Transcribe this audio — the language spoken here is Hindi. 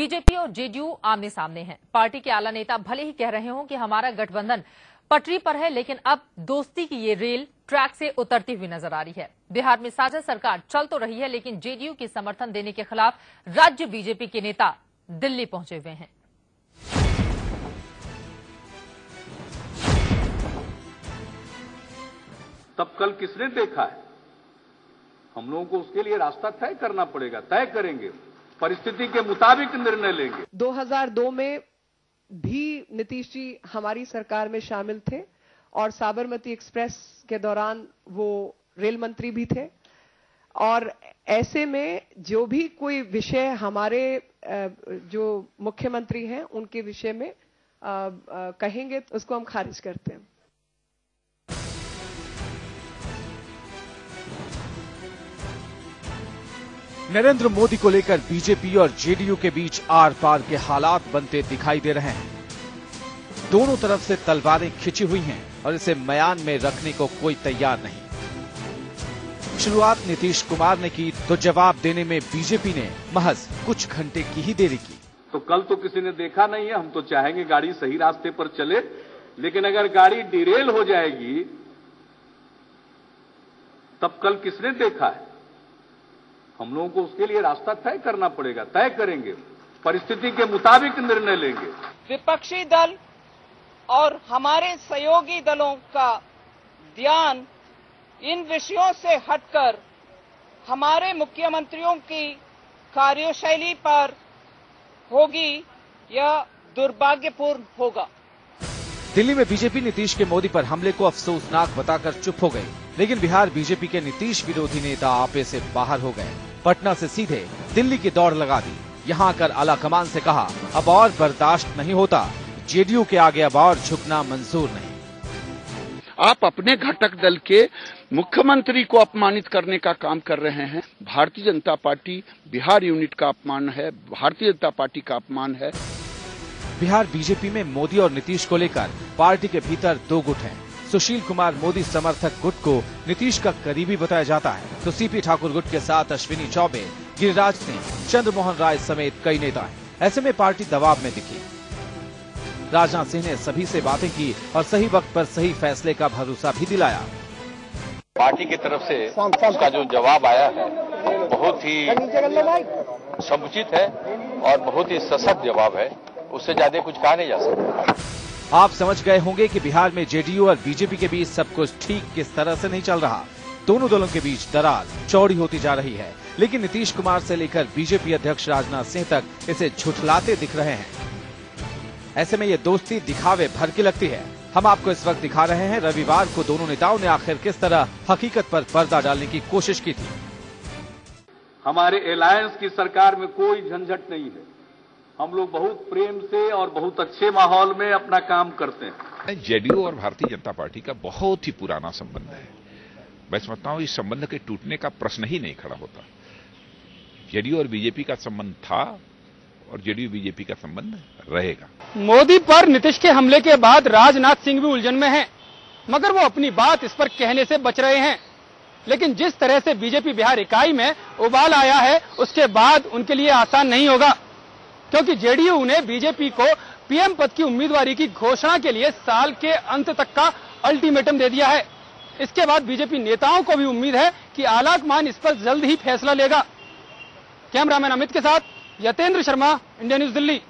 बीजेपी और जेडीयू आमने सामने हैं। पार्टी के आला नेता भले ही कह रहे हों कि हमारा गठबंधन पटरी पर है, लेकिन अब दोस्ती की ये रेल ट्रैक से उतरती हुई नजर आ रही है। बिहार में साझा सरकार चल तो रही है, लेकिन जेडीयू की समर्थन देने के खिलाफ राज्य बीजेपी के नेता दिल्ली पहुंचे हुए हैं। तब कल किसने देखा है? हम लोगों को उसके लिए रास्ता तय करना पड़ेगा, तय करेंगे, परिस्थिति के मुताबिक निर्णय लेंगे। 2002 में भी नीतीश जी हमारी सरकार में शामिल थे और साबरमती एक्सप्रेस के दौरान वो रेल मंत्री भी थे। और ऐसे में जो भी कोई विषय हमारे जो मुख्यमंत्री हैं उनके विषय में कहेंगे तो उसको हम खारिज करते हैं। नरेंद्र मोदी को लेकर बीजेपी और जेडीयू के बीच आर पार के हालात बनते दिखाई दे रहे हैं। दोनों तरफ से तलवारें खिंची हुई हैं और इसे म्यान में रखने को कोई तैयार नहीं। शुरुआत नीतीश कुमार ने की तो जवाब देने में बीजेपी ने महज कुछ घंटे की ही देरी की। तो कल तो किसी ने देखा नहीं है। हम तो चाहेंगे गाड़ी सही रास्ते पर चले, लेकिन अगर गाड़ी डिरेल हो जाएगी तब कल किसने देखा है? हम लोगों को उसके लिए रास्ता तय करना पड़ेगा, तय करेंगे, परिस्थिति के मुताबिक निर्णय लेंगे। विपक्षी दल और हमारे सहयोगी दलों का ध्यान इन विषयों से हटकर हमारे मुख्यमंत्रियों की कार्यशैली पर होगी, यह दुर्भाग्यपूर्ण होगा। दिल्ली में बीजेपी नीतीश के मोदी पर हमले को अफसोसनाक बताकर चुप हो गई, लेकिन बिहार बीजेपी के नीतीश विरोधी नेता आपे से बाहर हो गए। पटना से सीधे दिल्ली की दौड़ लगा दी। यहां आकर आला कमान से कहा, अब और बर्दाश्त नहीं होता, जेडीयू के आगे अब और झुकना मंजूर नहीं। आप अपने घटक दल के मुख्यमंत्री को अपमानित करने का काम कर रहे हैं। भारतीय जनता पार्टी बिहार यूनिट का अपमान है, भारतीय जनता पार्टी का अपमान है। बिहार बीजेपी में मोदी और नीतीश को लेकर पार्टी के भीतर दो गुट हैं। सुशील कुमार मोदी समर्थक गुट को नीतीश का करीबी बताया जाता है, तो सीपी ठाकुर गुट के साथ अश्विनी चौबे, गिरिराज सिंह, चंद्रमोहन राय समेत कई नेता हैं। ऐसे में पार्टी दबाव में दिखी। राजनाथ सिंह ने सभी से बातें की और सही वक्त पर सही फैसले का भरोसा भी दिलाया। पार्टी की तरफ से उसका जो जवाब आया है बहुत ही समुचित है और बहुत ही सशक्त जवाब है। उससे ज्यादा कुछ कहा नहीं जा सकता। आप समझ गए होंगे कि बिहार में जेडीयू और बीजेपी के बीच सब कुछ ठीक किस तरह से नहीं चल रहा। दोनों दलों के बीच दरार चौड़ी होती जा रही है, लेकिन नीतीश कुमार से लेकर बीजेपी अध्यक्ष राजनाथ सिंह तक इसे झुठलाते दिख रहे हैं। ऐसे में ये दोस्ती दिखावे भर की लगती है। हम आपको इस वक्त दिखा रहे हैं रविवार को दोनों नेताओं ने आखिर किस तरह हकीकत पर पर्दा डालने की कोशिश की थी। हमारे अलायंस की सरकार में कोई झंझट नहीं है। हम लोग बहुत प्रेम से और बहुत अच्छे माहौल में अपना काम करते हैं। जेडीयू और भारतीय जनता पार्टी का बहुत ही पुराना संबंध है। मैं समझता हूं इस संबंध के टूटने का प्रश्न ही नहीं खड़ा होता। जेडीयू और बीजेपी का संबंध था और जेडीयू बीजेपी का संबंध रहेगा। मोदी पर नीतीश के हमले के बाद राजनाथ सिंह भी उलझन में हैं, मगर वो अपनी बात इस पर कहने से बच रहे हैं। लेकिन जिस तरह से बीजेपी बिहार इकाई में उबाल आया है, उसके बाद उनके लिए आसान नहीं होगा, क्योंकि जेडीयू ने बीजेपी को पीएम पद की उम्मीदवारी की घोषणा के लिए साल के अंत तक का अल्टीमेटम दे दिया है। इसके बाद बीजेपी नेताओं को भी उम्मीद है कि आलाकमान इस पर जल्द ही फैसला लेगा। कैमरामैन अमित के साथ यतेंद्र शर्मा, इंडिया न्यूज दिल्ली।